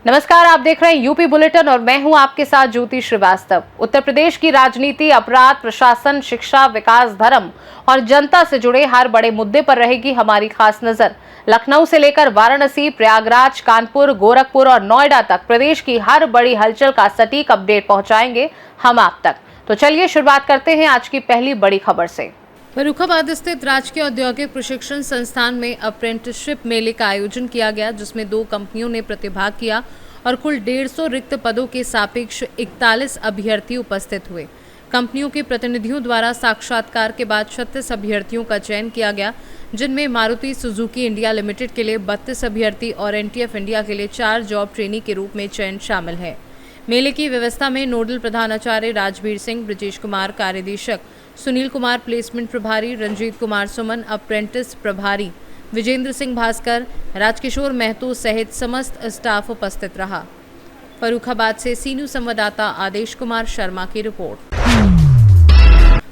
नमस्कार, आप देख रहे हैं यूपी बुलेटिन और मैं हूं आपके साथ ज्योति श्रीवास्तव। उत्तर प्रदेश की राजनीति, अपराध, प्रशासन, शिक्षा, विकास, धर्म और जनता से जुड़े हर बड़े मुद्दे पर रहेगी हमारी खास नजर। लखनऊ से लेकर वाराणसी, प्रयागराज, कानपुर, गोरखपुर और नोएडा तक प्रदेश की हर बड़ी हलचल का सटीक अपडेट पहुंचाएंगे हम आप तक। तो चलिए शुरुआत करते हैं आज की पहली बड़ी खबर से। फर्रुखाबाद स्थित राजकीय औद्योगिक प्रशिक्षण संस्थान में अप्रेंटिसशिप मेले का आयोजन किया गया, जिसमें 2 कंपनियों ने प्रतिभाग किया और कुल 150 रिक्त पदों के सापेक्ष 41 अभ्यर्थी उपस्थित हुए। कंपनियों के प्रतिनिधियों द्वारा साक्षात्कार के बाद 36 अभ्यर्थियों का चयन किया गया, जिनमें मारुति सुजुकी इंडिया लिमिटेड के लिए 32 अभ्यर्थी और एनटीएफ इंडिया के लिए 4 जॉब ट्रेनी के रूप में चयन शामिल है। मेले की व्यवस्था में नोडल प्रधानाचार्य राजवीर सिंह, ब्रजेश कुमार कार्यदेशक, सुनील कुमार प्लेसमेंट प्रभारी, रंजीत कुमार सुमन अप्रेंटिस प्रभारी, विजेंद्र सिंह भास्कर, राजकिशोर महतो सहित समस्त स्टाफ उपस्थित रहा। फर्रुखाबाद से सी न्यूज़ संवाददाता आदेश कुमार शर्मा की रिपोर्ट।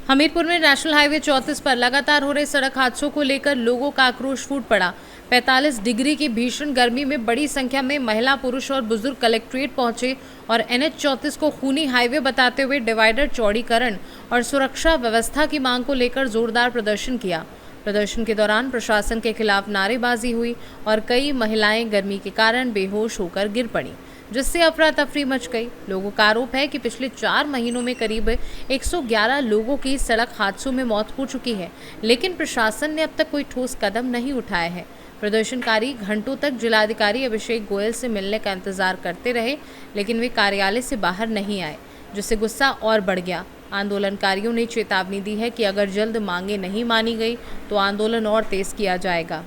हमीरपुर में नेशनल हाईवे 34 पर लगातार हो रहे सड़क हादसों को लेकर लोगों का आक्रोश फूट पड़ा। 45 डिग्री की भीषण गर्मी में बड़ी संख्या में महिला, पुरुष और बुजुर्ग कलेक्ट्रेट पहुंचे और NH 34 को खूनी हाईवे बताते हुए डिवाइडर चौड़ीकरण और सुरक्षा व्यवस्था की मांग को लेकर जोरदार प्रदर्शन किया। प्रदर्शन के दौरान प्रशासन के खिलाफ नारेबाजी हुई और कई महिलाएं गर्मी के कारण बेहोश होकर गिर पड़ी, जिससे अफरा तफरी मच गई। लोगों का आरोप है कि पिछले 4 महीनों में करीब 111 लोगों की सड़क हादसों में मौत हो चुकी है, लेकिन प्रशासन ने अब तक कोई ठोस कदम नहीं उठाया है। प्रदर्शनकारी घंटों तक जिलाधिकारी अभिषेक गोयल से मिलने का इंतजार करते रहे, लेकिन वे कार्यालय से बाहर नहीं आए, जिससे गुस्सा और बढ़ गया। आंदोलनकारियों ने चेतावनी दी है कि अगर जल्द मांगे नहीं मानी गई तो आंदोलन और तेज किया जाएगा।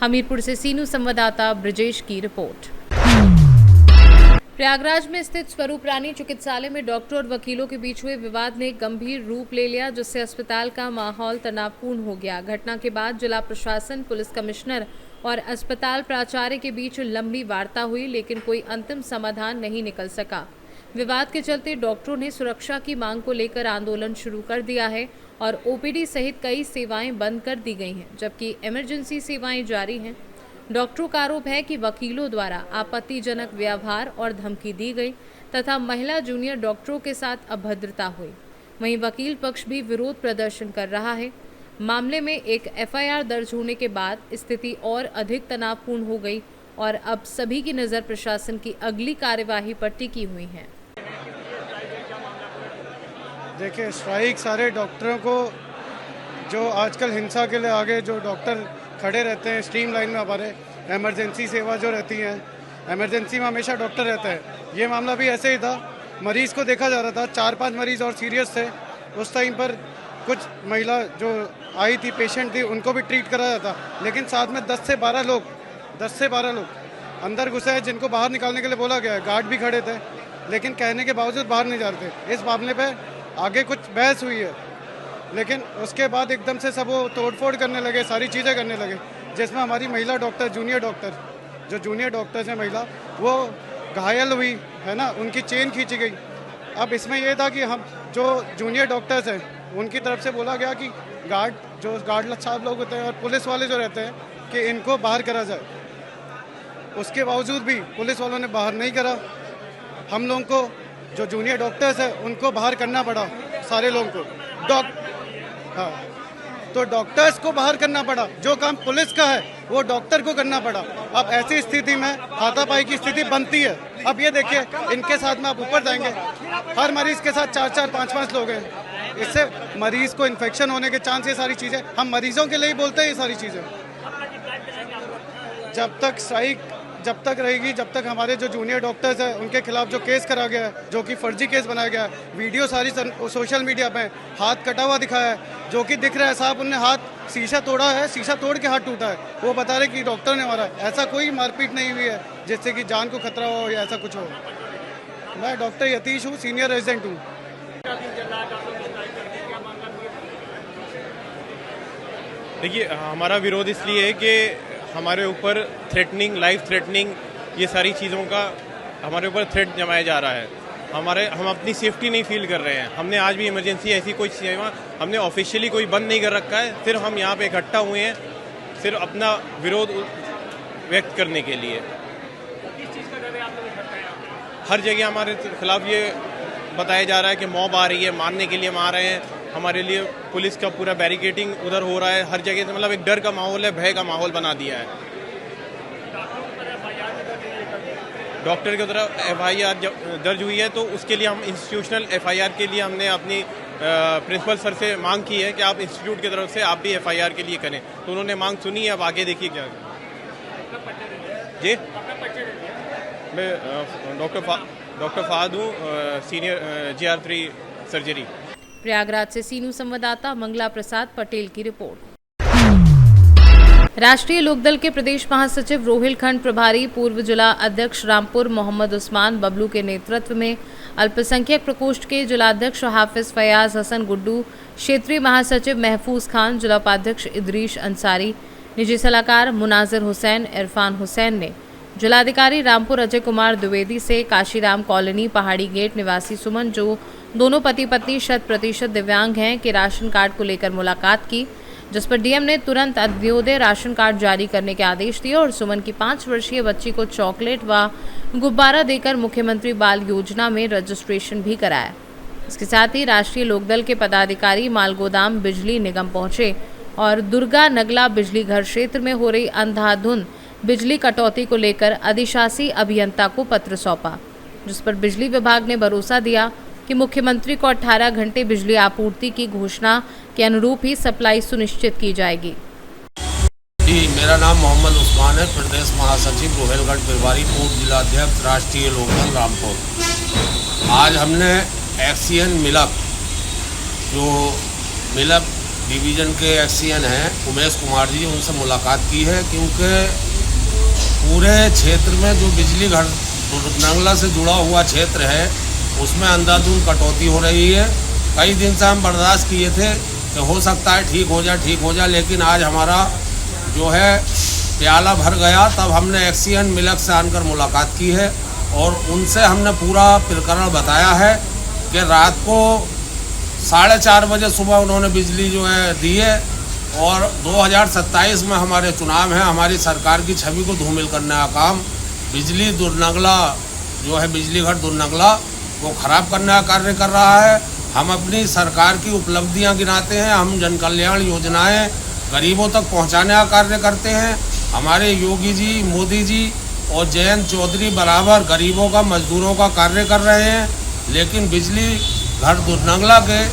हमीरपुर से सी न्यूज़ संवाददाता ब्रजेश की रिपोर्ट। प्रयागराज में स्थित स्वरूप रानी चिकित्सालय में डॉक्टर और वकीलों के बीच हुए विवाद ने गंभीर रूप ले लिया, जिससे अस्पताल का माहौल तनावपूर्ण हो गया। घटना के बाद जिला प्रशासन, पुलिस कमिश्नर और अस्पताल प्राचार्य के बीच लंबी वार्ता हुई, लेकिन कोई अंतिम समाधान नहीं निकल सका। विवाद के चलते डॉक्टरों ने सुरक्षा की मांग को लेकर आंदोलन शुरू कर दिया है और ओपीडी सहित कई सेवाएं बंद कर दी गई हैं, जबकि इमरजेंसी सेवाएं जारी हैं। डॉक्टरों का आरोप है कि वकीलों द्वारा आपत्तिजनक व्यवहार और धमकी दी गई तथा महिला जूनियर डॉक्टरों के साथ अभद्रता हुई। वहीं वकील पक्ष भी विरोध प्रदर्शन कर रहा है। मामले में एक एफआईआर दर्ज होने के बाद स्थिति और अधिक तनावपूर्ण हो गई और अब सभी की नज़र प्रशासन की अगली कार्यवाही पर टिकी हुई है। देखिए, स्ट्राइक सारे डॉक्टरों को, जो आजकल हिंसा के लिए आगे जो डॉक्टर खड़े रहते हैं स्ट्रीम लाइन में, हमारे इमरजेंसी सेवा जो रहती है, इमरजेंसी में हमेशा डॉक्टर रहता है। ये मामला भी ऐसे ही था, मरीज़ को देखा जा रहा था, 4-5 मरीज़ और सीरियस थे। उस टाइम पर कुछ महिला जो आई थी, पेशेंट थी, उनको भी ट्रीट करा जाता, लेकिन साथ में 10 से 12 लोग अंदर घुसे हैं, जिनको बाहर निकालने के लिए बोला गया है। गार्ड भी खड़े थे, लेकिन कहने के बावजूद बाहर नहीं जा रहे थे। इस मामले पे आगे कुछ बहस हुई है, लेकिन उसके बाद एकदम से सब वो तोड़फोड़ करने लगे, सारी चीज़ें करने लगे, जिसमें हमारी महिला डॉक्टर, जूनियर डॉक्टर्स हैं महिला, वो घायल हुई है ना, उनकी चेन खींची गई। अब इसमें यह था कि हम जो जूनियर डॉक्टर्स हैं उनकी तरफ से बोला गया कि गार्ड साहब लोग होते हैं और पुलिस वाले जो रहते हैं कि इनको बाहर करा जाए। उसके बावजूद भी पुलिस वालों ने बाहर नहीं करा। हम लोगों को, जो जूनियर डॉक्टर्स हैं, उनको बाहर करना पड़ा, सारे लोगों को। तो डॉक्टर्स को बाहर करना पड़ा। जो काम पुलिस का है वो डॉक्टर को करना पड़ा। अब ऐसी स्थिति में हाथापाई की स्थिति बनती है। अब ये देखिए, इनके साथ में आप ऊपर जाएंगे, हर मरीज के साथ 4-4, 5-5 लोग हैं। इससे मरीज को इन्फेक्शन होने के चांस, ये सारी चीज़ें हम मरीजों के लिए ही बोलते हैं। ये सारी चीज़ें जब तक स्ट्राइक जब तक रहेगी, जब तक हमारे जो जूनियर डॉक्टर्स हैं उनके खिलाफ जो केस करा गया है, जो कि फर्जी केस बनाया गया है, वीडियो सारी सोशल मीडिया पे हाथ कटा हुआ दिखाया है, जो कि दिख रहा है साहब, उनने हाथ शीशा तोड़ा है, शीशा तोड़ के हाथ टूटा है। वो बता रहे कि डॉक्टर ने मारा है। ऐसा कोई मारपीट नहीं हुई है जिससे कि जान को खतरा हो या ऐसा कुछ हो। मैं डॉक्टर यतीश हूँ, सीनियर रेजिडेंट हूँ। देखिए, हमारा विरोध इसलिए है कि हमारे ऊपर थ्रेटनिंग, लाइफ थ्रेटनिंग, ये सारी चीज़ों का हमारे ऊपर थ्रेट जमाया जा रहा है। हम अपनी सेफ्टी नहीं फील कर रहे हैं। हमने आज भी इमरजेंसी ऐसी कोई सेवा हमने ऑफिशियली कोई बंद नहीं कर रखा है, सिर्फ हम यहाँ पे इकट्ठा हुए हैं सिर्फ अपना विरोध व्यक्त करने के लिए। हर जगह हमारे खिलाफ ये बताया जा रहा है कि मॉब आ रही है, मारने के लिए मार रहे हैं। हमारे लिए पुलिस का पूरा बैरिकेडिंग उधर हो रहा है, हर जगह से मतलब एक डर का माहौल है, भय का माहौल बना दिया है। डॉक्टर की तरफ FIR दर्ज हुई है, तो उसके लिए हम इंस्टीट्यूशनल FIR के लिए हमने अपनी प्रिंसिपल सर से मांग की है कि आप इंस्टीट्यूट की तरफ से आप भी FIR के लिए करें, तो उन्होंने मांग सुनी है। अब आगे देखिए क्या जी। मैं डॉक्टर फहाद हूँ, सीनियर GR3 सर्जरी। प्रयागराज से सीनू संवाददाता मंगला प्रसाद पटेल की रिपोर्ट। राष्ट्रीय लोकदल के प्रदेश महासचिव रोहिलखंड प्रभारी पूर्व जिला अध्यक्ष रामपुर मोहम्मद उस्मान बबलू के नेतृत्व में अल्पसंख्यक प्रकोष्ठ के जिलाध्यक्ष हाफिज फयाज हसन गुड्डू, क्षेत्रीय महासचिव महफूज खान, जिला उपाध्यक्ष इदरीश अंसारी, निजी सलाहकार मुनाजिर हुसैन, इरफान हुसैन ने जिलाधिकारी रामपुर अजय कुमार द्विवेदी से काशीराम कॉलोनी पहाड़ी गेट निवासी सुमन, जो दोनों पति पत्नी 100% दिव्यांग हैं, के राशन कार्ड को लेकर मुलाकात की, जिस पर डीएम ने तुरंत अंत्योदय राशन कार्ड जारी करने के आदेश दिए और सुमन की 5 वर्षीय बच्ची को चॉकलेट व गुब्बारा देकर मुख्यमंत्री बाल योजना में रजिस्ट्रेशन भी कराया। इसके साथ ही राष्ट्रीय लोकदल के पदाधिकारी मालगोदाम बिजली निगम पहुंचे और दुर्गा नगला बिजली घर क्षेत्र में हो रही अंधाधुंध बिजली कटौती को लेकर अधिशासी अभियंता को पत्र सौंपा, जिस पर बिजली विभाग ने भरोसा दिया कि मुख्यमंत्री को 18 घंटे बिजली आपूर्ति की घोषणा के अनुरूप ही सप्लाई सुनिश्चित की जाएगी। जी, मेरा नाम मोहम्मद उस्मान है, प्रदेश महासचिव रोहिलखंड प्रभारी पूर्व जिलाध्यक्ष राष्ट्रीय लोकदल रामपुर। आज हमने एक्सीएन मिलक, जो मिलक डिवीजन के एक्सीएन हैं उमेश कुमार जी, उनसे मुलाकात की है, क्योंकि पूरे क्षेत्र में जो बिजली घर नंगला से जुड़ा हुआ क्षेत्र है उसमें अंधाधुंध कटौती हो रही है। कई दिन से हम बर्दाश्त किए थे कि हो सकता है ठीक हो जा, लेकिन आज हमारा जो है प्याला भर गया। तब हमने एक्सीएन मिलक से आकर मुलाकात की है और उनसे हमने पूरा प्रकरण बताया है कि रात को 4:30 बजे सुबह उन्होंने बिजली जो है दी है और 2027 में हमारे चुनाव हैं। हमारी सरकार की छवि को धूमिल करने का काम बिजली दुर्नगला जो है बिजली घर दुर्नगला वो खराब करने का कार्य कर रहा है। हम अपनी सरकार की उपलब्धियां गिनाते हैं, हम जन कल्याण योजनाएं गरीबों तक पहुंचाने का कार्य करते हैं। हमारे योगी जी, मोदी जी और जयंत चौधरी बराबर गरीबों का, मजदूरों का कार्य कर रहे हैं, लेकिन बिजली घर दुर्नगला के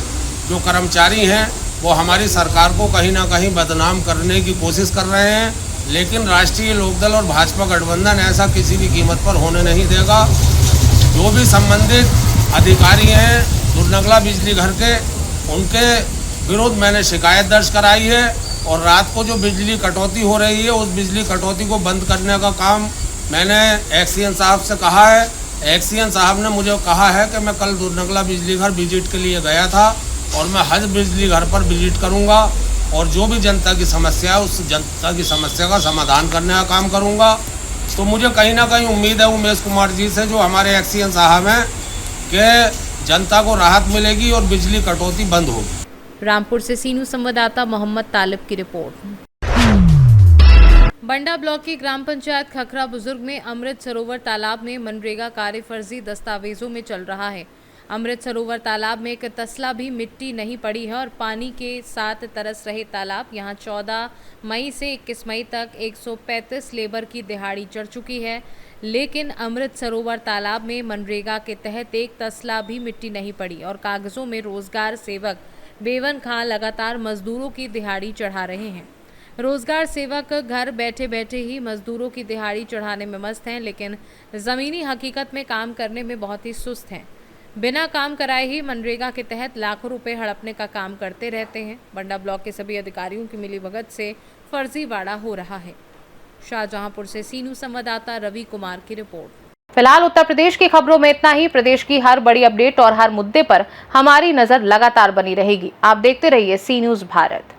जो कर्मचारी हैं वो हमारी सरकार को कहीं ना कहीं बदनाम करने की कोशिश कर रहे हैं। लेकिन राष्ट्रीय लोकदल और भाजपा गठबंधन ऐसा किसी भी कीमत पर होने नहीं देगा। जो भी संबंधित अधिकारी हैं दुर्नगला बिजली घर के, उनके विरुद्ध मैंने शिकायत दर्ज कराई है और रात को जो बिजली कटौती हो रही है उस बिजली कटौती को बंद करने का काम मैंने एक्सीएन साहब से कहा है। एक्सीएन साहब ने मुझे कहा है कि मैं कल दुर्नगला बिजली घर विजिट के लिए गया था और मैं हर बिजली घर पर विजिट करूंगा और जो भी जनता की समस्या है उस जनता की समस्या का समाधान करने का काम करूंगा। तो मुझे कहीं ना कहीं उम्मीद है उमेश कुमार जी से, जो हमारे एक्सीएन साहब हैं, कि जनता को राहत मिलेगी और बिजली कटौती बंद होगी। रामपुर से सीनू संवाददाता मोहम्मद तालिब की रिपोर्ट। बंडा ब्लॉक की ग्राम पंचायत खखरा बुजुर्ग में अमृत सरोवर तालाब में मनरेगा कार्य फर्जी दस्तावेजों में चल रहा है। अमृत सरोवर तालाब में एक तसला भी मिट्टी नहीं पड़ी है और पानी के साथ तरस रहे तालाब। यहां 14 मई से 21 मई तक 135 लेबर की दिहाड़ी चढ़ चुकी है, लेकिन अमृत सरोवर तालाब में मनरेगा के तहत एक तसला भी मिट्टी नहीं पड़ी और कागजों में रोजगार सेवक बेवन खां लगातार मजदूरों की दिहाड़ी चढ़ा रहे हैं। रोजगार सेवक घर बैठे बैठे ही मजदूरों की दिहाड़ी चढ़ाने में मस्त हैं, लेकिन ज़मीनी हकीकत में काम करने में बहुत ही सुस्त हैं। बिना काम कराए ही मनरेगा के तहत लाखों रुपए हड़पने का काम करते रहते हैं। बंडा ब्लॉक के सभी अधिकारियों की मिलीभगत से फर्जीवाड़ा हो रहा है। शाहजहांपुर से सीनू संवाददाता रवि कुमार की रिपोर्ट। फिलहाल उत्तर प्रदेश की खबरों में इतना ही। प्रदेश की हर बड़ी अपडेट और हर मुद्दे पर हमारी नजर लगातार बनी रहेगी। आप देखते रहिए सी न्यूज़ भारत।